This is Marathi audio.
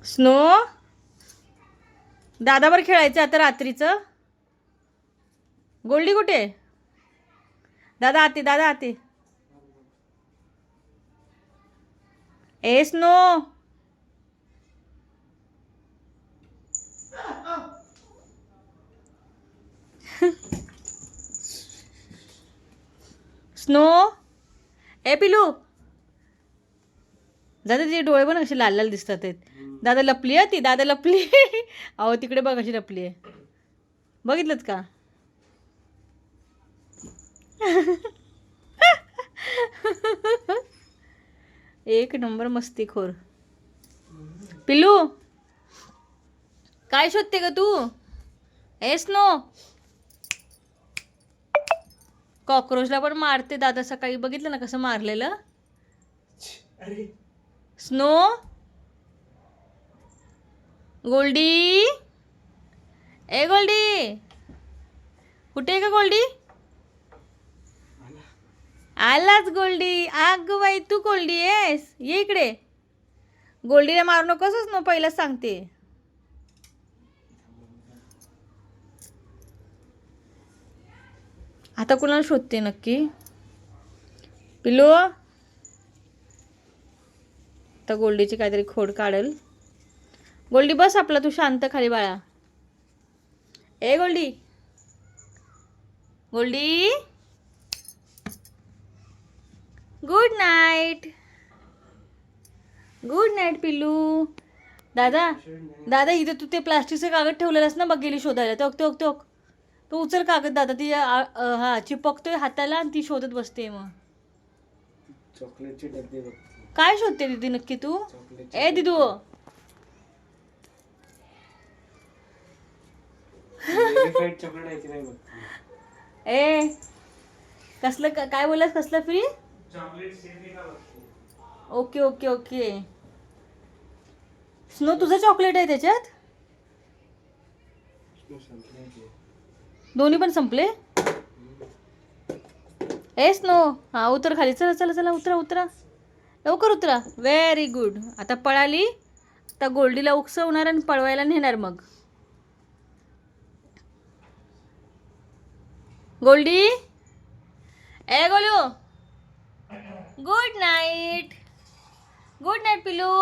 स्नो दादावर खेळायचं आता रात्रीचं. गोल्डी कुठे? दादा आते, दादा आते. ए स्नो स्नो ए पिलू. दादा तिचे डोळे पण असे लाल लाल दिसतात आहेत. दादा लपली आहे ती, दादा लपली. अहो तिकडे बघ अशी लपली आहे. बघितलंच का? एक नंबर मस्तीखोर. पिल्लू काय शोधते ग तू? एस नो कॉक्रोचला पण मारते दादा. सकाळी बघितलं ना कसं मारलेलं. स्नो गोल्डी ए गोल्डी कुठे आहे का गोल्डी? आलाच गोल्डी. अग बाई तू गोल्डी आहेस, ये इकडे. गोल्डीला मारू नकोस ना, पहिलाच सांगते. आता कुणाला शोधते नक्की? पिल्लू आता गोल्डीची काहीतरी खोड काढल. गोल्डी बस आपला, तू शांत खाली बाळा. ए Goldie Goldie good night. Good night पिल्लू. दादा दादा इथे तू ते प्लास्टिकचं कागद ठेवलेलंस ना, बघ गेली शोधायला. टोक टोक टोक तो उचल कागद. दादा ती हा चिपकतोय हाताला आणि ती शोधत बसते. मग चॉकलेटचे डब्बे बघ. काय शोधते दीदी नक्की तू? ए दिदू चॉकलेट आहे की नाही बघ. ए कसलं काय बोललास? कसलं free? Okay okay okay. Snow तुझं चॉकलेट आहे त्याच्यात? दोन्ही पण संपले? ए स्नो हा उतर खाली. चला चला चला उतरा उतरा लवकर उतरा. Very good. आता पळाली. आता गोल्डीला उकसवणार आणि पळवायला नेणार. मग गोल्डी ए Golu good night. Good night पिलू.